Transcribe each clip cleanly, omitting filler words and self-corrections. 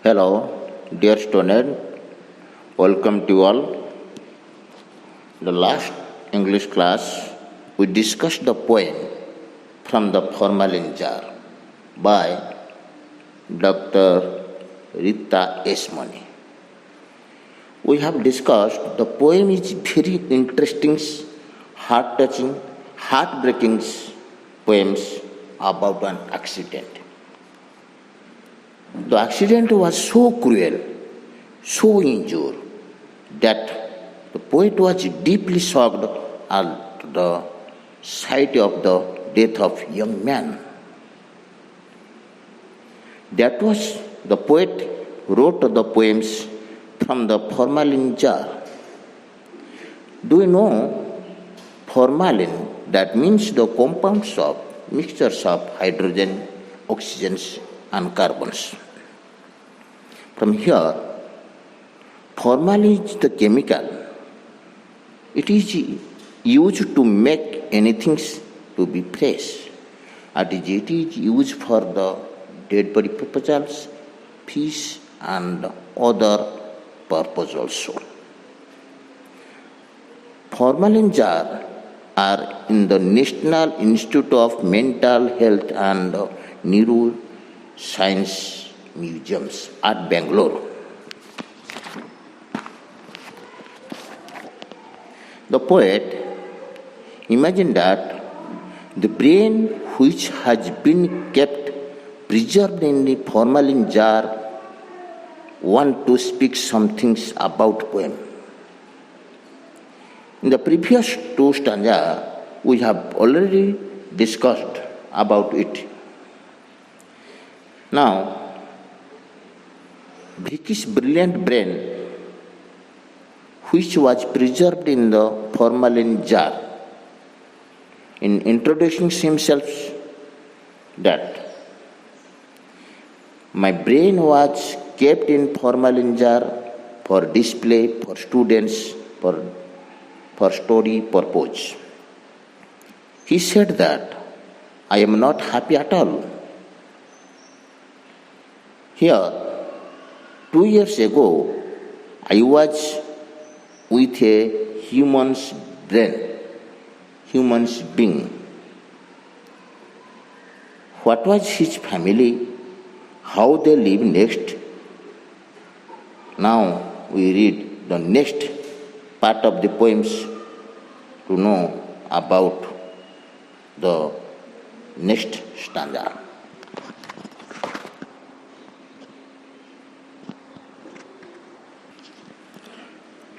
Hello, dear student. Welcome to all. The last English class, we discussed the poem from the Formalin Jar by Dr. Rita S. Mani. We have discussed the poem is very interesting, heart-touching, heartbreaking poems about an accident. The accident was so cruel, so injured, that the poet was deeply shocked at the sight of the death of young man. That was the poet wrote the poems from the formalin jar. Do you know formalin? That means the compounds of mixtures of hydrogen, oxygens, and carbons. From here, formalin is the chemical. It is used to make anything to be fresh. And it is used for the dead body purposes, fish, and other purpose also. Formalin jar are in the National Institute of Mental Health and Neuroscience Museums at Bangalore. The poet imagined that the brain which has been kept preserved in the formalin jar want to speak some things about poem. In the previous two stanzas, we have already discussed about it. Now, Vicky's brilliant brain, which was preserved in the formalin jar, in introducing himself that my brain was kept in formalin jar for display, for students, for story purpose. He said that I am not happy at all. Here, 2 years ago, I was with a human's brain, human's being. What was his family? How they live next? Now we read the next part of the poems to know about the next stanza.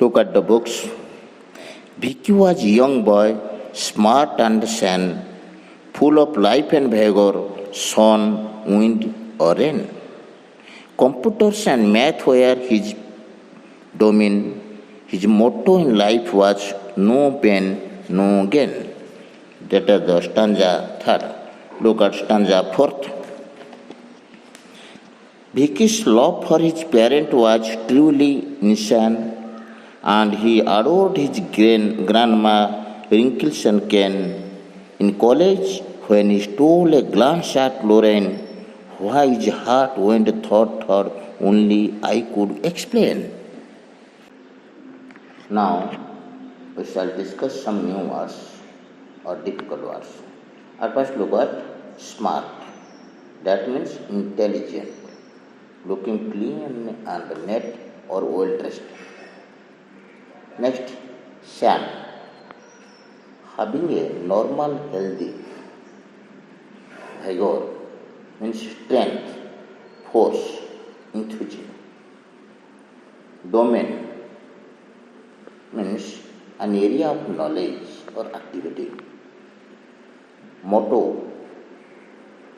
Look at the books. Vicky was a young boy, smart and sane, full of life and vigor, sun, wind, or rain. Computers and math were his domain. His motto in life was no pain, no gain. That is the stanza third. Look at stanza fourth. Vicky's love for his parent was truly insane, and he adored his grandma Wrinkles and Ken. In college, when he stole a glance at Lorraine, why his heart went thought only I could explain. Now, we shall discuss some new words or difficult words. At first, look at smart. That means intelligent, looking clean and neat or well dressed. Next, sane. Having a normal, healthy vigor means strength, force, enthusiasm. Domain means an area of knowledge or activity. Motto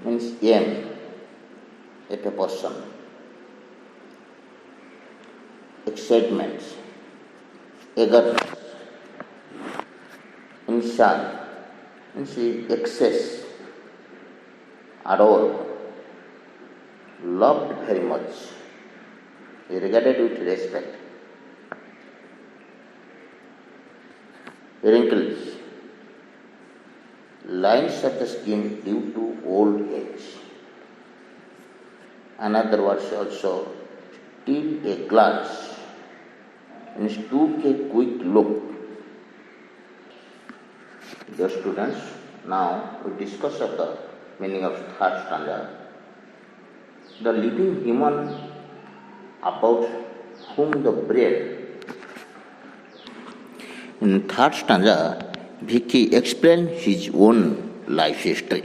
means aim at a person. Excitement, eagerness. Insan means excess, adored, loved very much, regarded with respect. Wrinkles, lines of the skin due to old age. Another word also till a glance means took a quick look. Dear students, now we discuss of the meaning of third stanza. The living human about whom the brain. In third stanza, Vicky explained his own life history.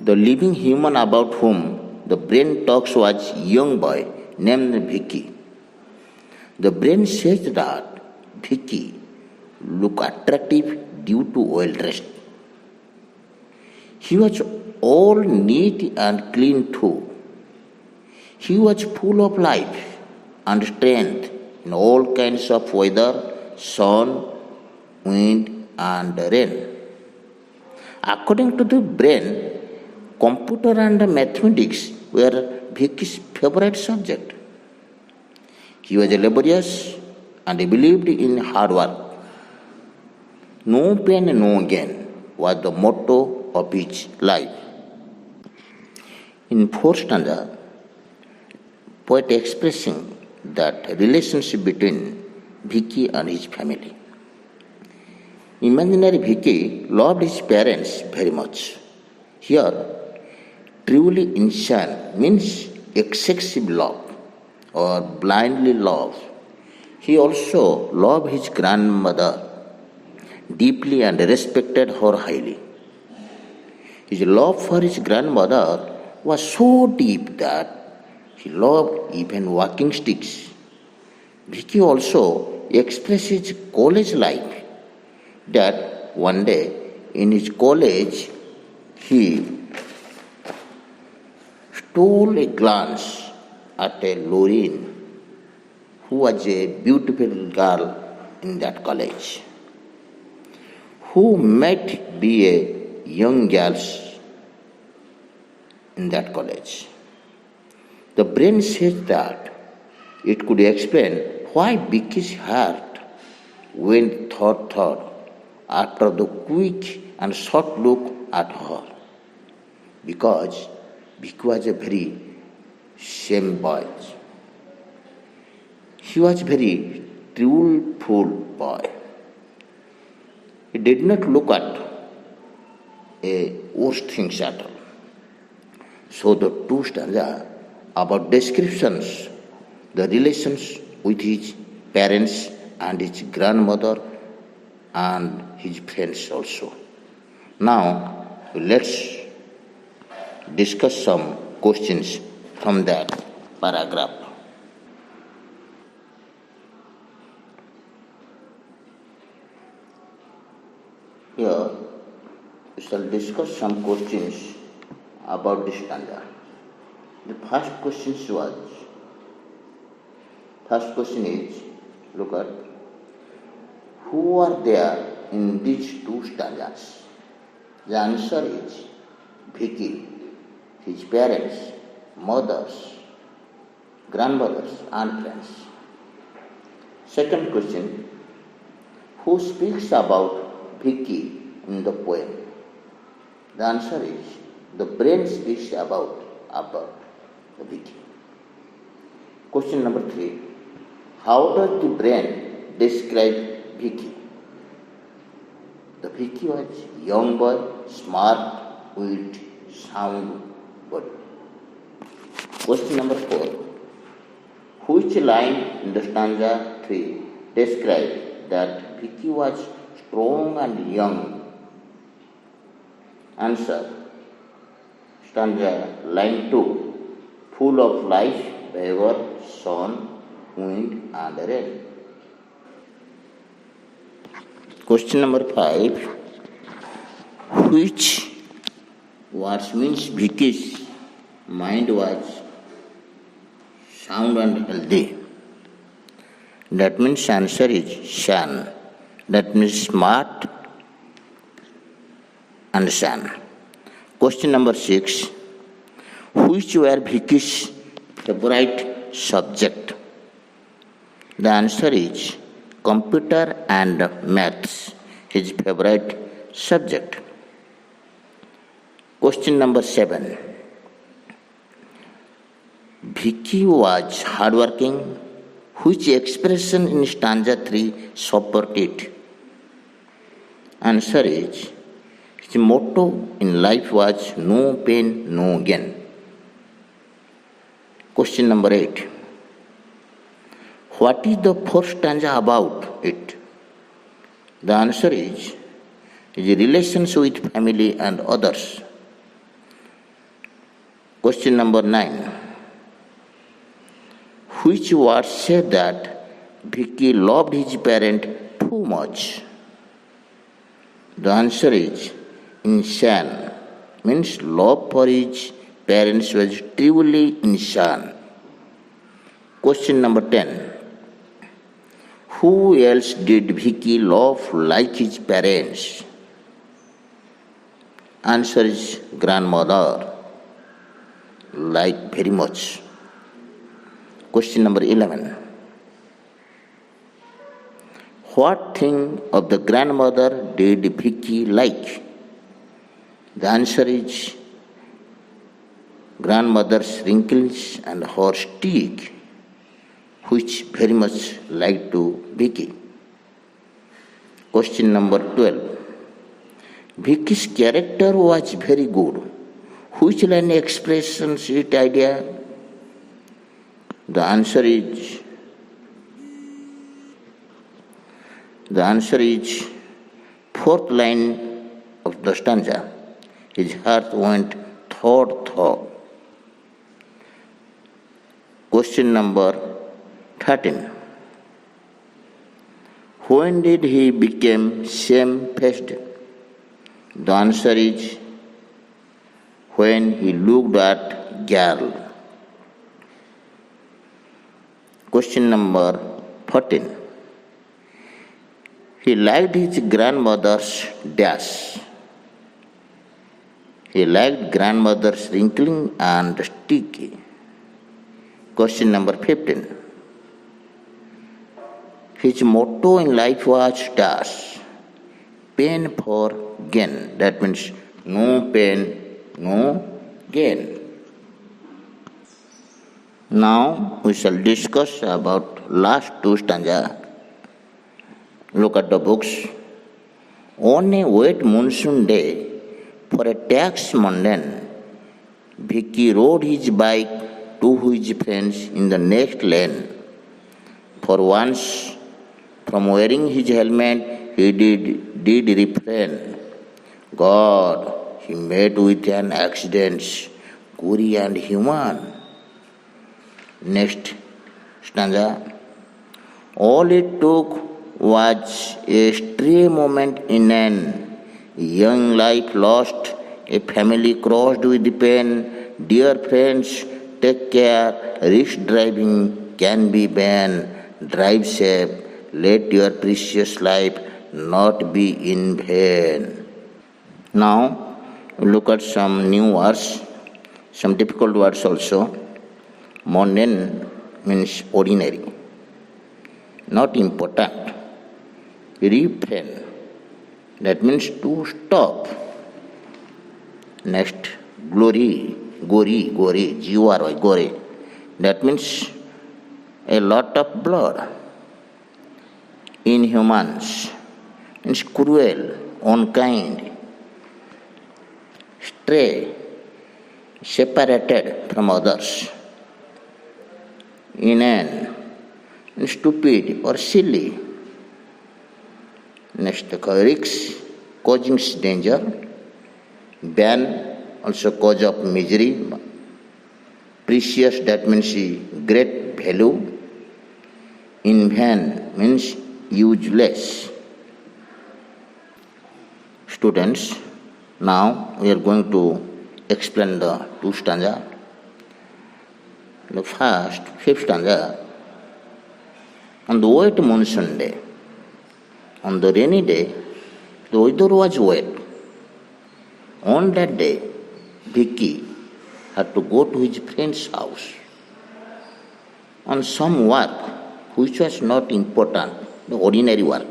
The living human about whom the brain talks was a young boy named Vicky. The brain says that Vicky looked attractive due to well dressed. He was all neat and clean too. He was full of life and strength in all kinds of weather, sun, wind, and rain. According to the brain, computer and mathematics were Vicky's favorite subject. He was laborious and believed in hard work. No pain, no gain was the motto of his life. In fourth stanza, poet expressing that relationship between Vicky and his family. Imaginary Vicky loved his parents very much. Here, truly insane means excessive love or blindly love. He also loved his grandmother deeply and respected her highly. His love for his grandmother was so deep that he loved even walking sticks. Vicky also expressed his college life that one day in his college he stole a glance at a Lorraine, who was a beautiful girl in that college, who might be a young girl in that college. The brain says that it could explain why Vicky's heart went thud after the quick and short look at her, because Vicky was a very same boy. He was very truthful boy. He did not look at a worse things at all. So the two stanzas about descriptions, the relations with his parents and his grandmother and his friends also. Now let's discuss some questions from that paragraph. Here we shall discuss some questions about this stanza. The first question is, look at, who are there in these two stanzas? The answer is Vicky, his parents, mothers, grandmothers, and friends. Second question, who speaks about Vicky in the poem? The answer is the brain speaks about the Vicky. Question number 3, how does the brain describe Vicky? The Vicky was young boy, smart, with sound body. Question number 4, which line in the stanza 3 describes that Vicky was strong and young? Answer, stanza line 2, full of life, vigor, sun, wind, and rain. Question number 5, which words means Vicky's mind was sound and healthy? That means answer is shan. That means smart and shan. Question number 6, which were Vicky's favorite subject? The answer is computer and maths, his favorite subject. Question number 7, Vicky was hardworking. Which expression in stanza 3 support it? Answer is, his motto in life was no pain, no gain. Question number 8. What is the fourth stanza about it? The answer is his relations with family and others. Question number 9. Which words say that Vicky loved his parent too much? The answer is insane, means love for his parents was truly insane. Question number 10. Who else did Vicky love like his parents? Answer is grandmother, like very much. Question number 11. What thing of the grandmother did Vicky like? The answer is grandmother's wrinkles and her stick, which very much liked to Vicky. Question number 12. Vicky's character was very good. Which line expresses its idea? The answer is fourth line of the stanza. His heart went thud. Question number 13. When did he become shamefaced? The answer is when he looked at girl. Question number 14. He liked his grandmother's dash. He liked grandmother's wrinkling and sticky. Question number 15. His motto in life was dash. Pain for gain. That means no pain, no gain. Now we shall discuss about last two stanza. Look at the books. On a wet monsoon day, for a tax mundane, Vicky rode his bike to his friends in the next lane. For once, from wearing his helmet, he did refrain. God, he met with an accident, gory and human. Next stanza. All it took was a stray moment in an young life lost, a family crossed with pain. Dear friends, take care, risk driving can be banned. Drive safe, let your precious life not be in vain. Now, look at some new words, some difficult words also. Mundane means ordinary, not important. Refrain, that means to stop. Next, glory, gory, G-O-R-Y, gory. That means a lot of blood. Inhumans means cruel, unkind. Stray, separated from others. Inane, stupid or silly. Next, risks, causing danger. Ban, also cause of misery. Precious, that means great value. In vain means useless. Students, now we are going to explain the two stanza. The first, fifth stanza. On the wet monsoon day, on the rainy day, the weather was wet. On that day, Vicky had to go to his friend's house on some work which was not important, the ordinary work.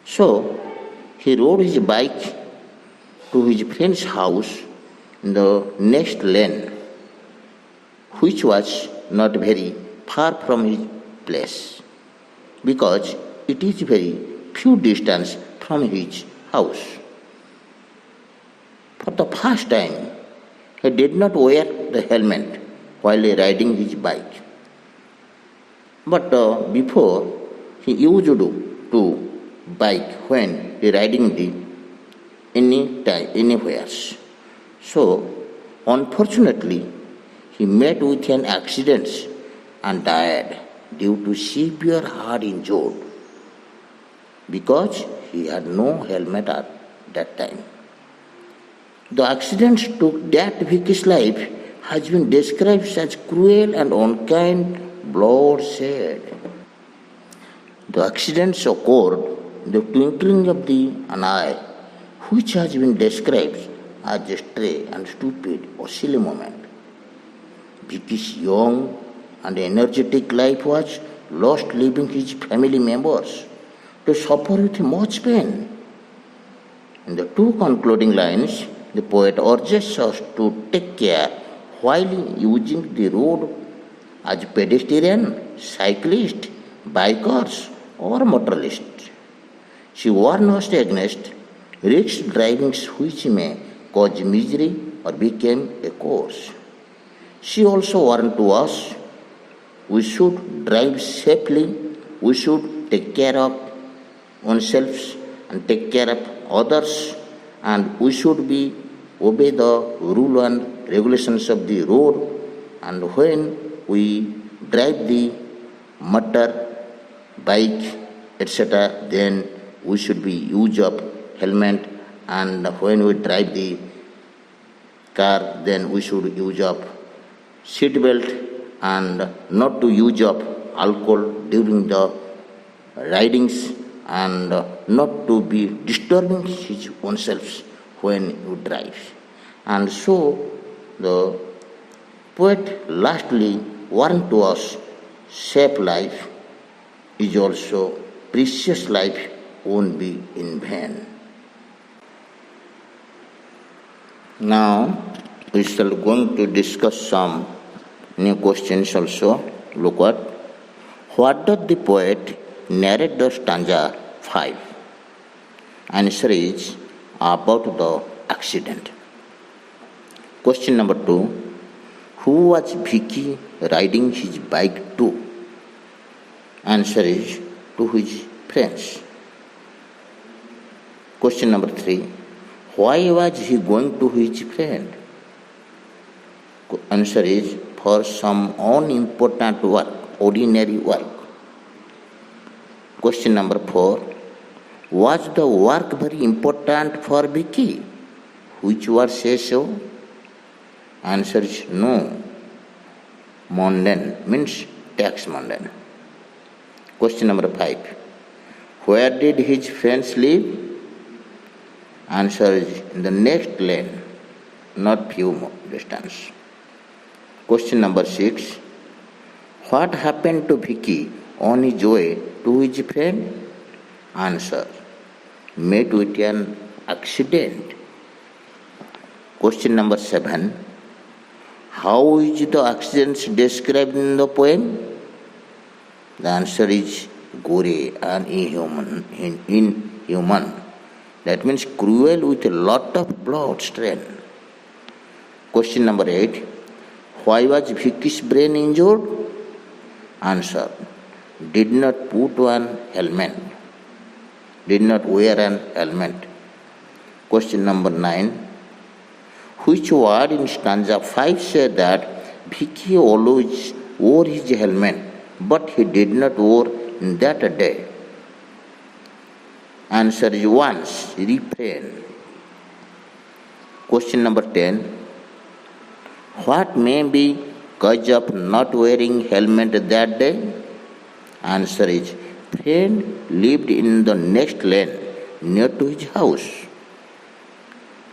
So, he rode his bike to his friend's house in the next lane. which was not very far from his place, because it is very few distance from his house. For the first time, he did not wear the helmet while riding his bike. But before, he used to bike when riding the anywhere. So, unfortunately, he met with an accident and died due to severe heart injury because he had no helmet at that time. The accident took that Vicky's life has been described as cruel and unkind bloodshed. The accidents occurred in the twinkling of an eye, which has been described as a stray and stupid or silly moment. Vicky's young and energetic life was lost, leaving his family members to suffer with much pain. In the two concluding lines, the poet urges us to take care while using the road as pedestrian, cyclist, bikers, or motorists. She warns us against risk driving which may cause misery or become a curse. She also warned to us we should drive safely, we should take care of ourselves and take care of others, and we should obey the rule and regulations of the road. And when we drive the motor, bike, etc., then we should be use of helmet, and when we drive the car, then we should use of seat belt and not to use of alcohol during the ridings, and not to be disturbing his own self when you drive. And so the poet lastly warned to us, safe life is also precious life, won't be in vain. Now we shall going to discuss some new questions also. Look what does the poet narrate the stanza 5? Answer is about the accident. Question number 2. Who was Vicky riding his bike to? Answer is to his friends. Question number 3. Why was he going to his friend? Answer is for some unimportant work, ordinary work. Question number 4. Was the work very important for Vicky? Which word says so? Answer is no. Mundane means tax mundane. Question number 5. Where did his friends live? Answer is in the next lane, not few more distance. Question number 6. What happened to Vicky on his way to his friend? Answer. Met with an accident. Question number 7. How is the accident described in the poem? The answer is gore and inhuman. That means cruel with a lot of blood strain. Question number 8. Why was Vicky's brain injured? Answer. Did not put on helmet. Did not wear an helmet. Question number 9. Which word in stanza 5 said that Vicky always wore his helmet, but he did not wear in that day? Answer is once, refrain. Question number 10. What may be cause of not wearing helmet that day? Answer is friend lived in the next lane near to his house.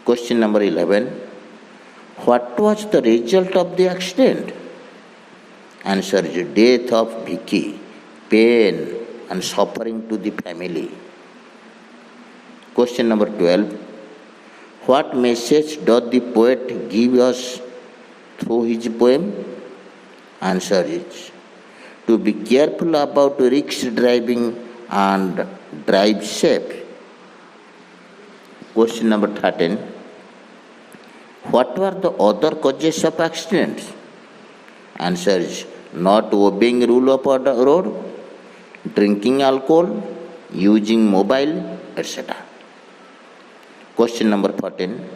Question number 11. What was the result of the accident? Answer is death of Vicky, pain and suffering to the family. Question number 12. What message does the poet give us through his poem? Answer is to be careful about risk driving and drive safe. Question number 13. What were the other causes of accidents? Answer is not obeying rule of the road, drinking alcohol, using mobile, etc. Question number 14.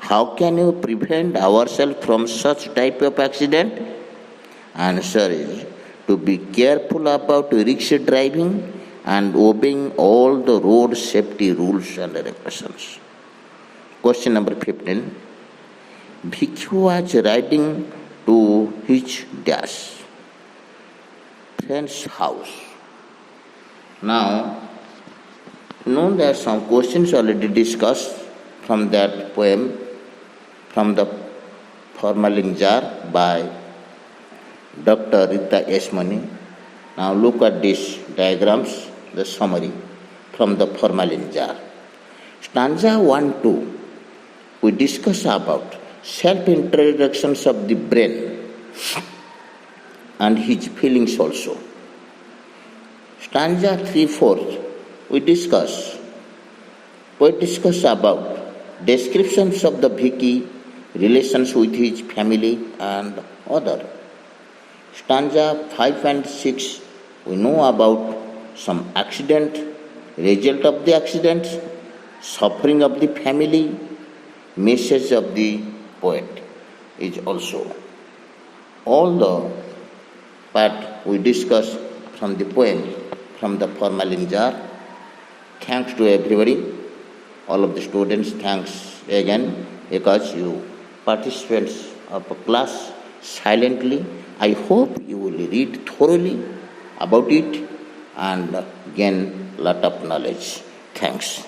How can you prevent ourselves from such type of accident? Answer is to be careful about risk driving and obeying all the road safety rules and regulations. Question number 15. Bhikkhu was riding to his dash friend's house. Now, know that some questions already discussed from that poem, from the Formalin Jar by Dr. Rita S. Mani. Now look at these diagrams, the summary from the Formalin Jar. Stanza 1-2, we discuss about self-introductions of the brain and his feelings also. Stanza 3-4, we discuss about descriptions of the Bhikki, relations with his family and other. Stanza 5 and 6, we know about some accident, result of the accident, suffering of the family, message of the poet is also. All the part we discuss from the poem, from the Formalin Jar. Thanks to everybody, all of the students, thanks again because you participants of a class silently. I hope you will read thoroughly about it and gain lot of knowledge. Thanks.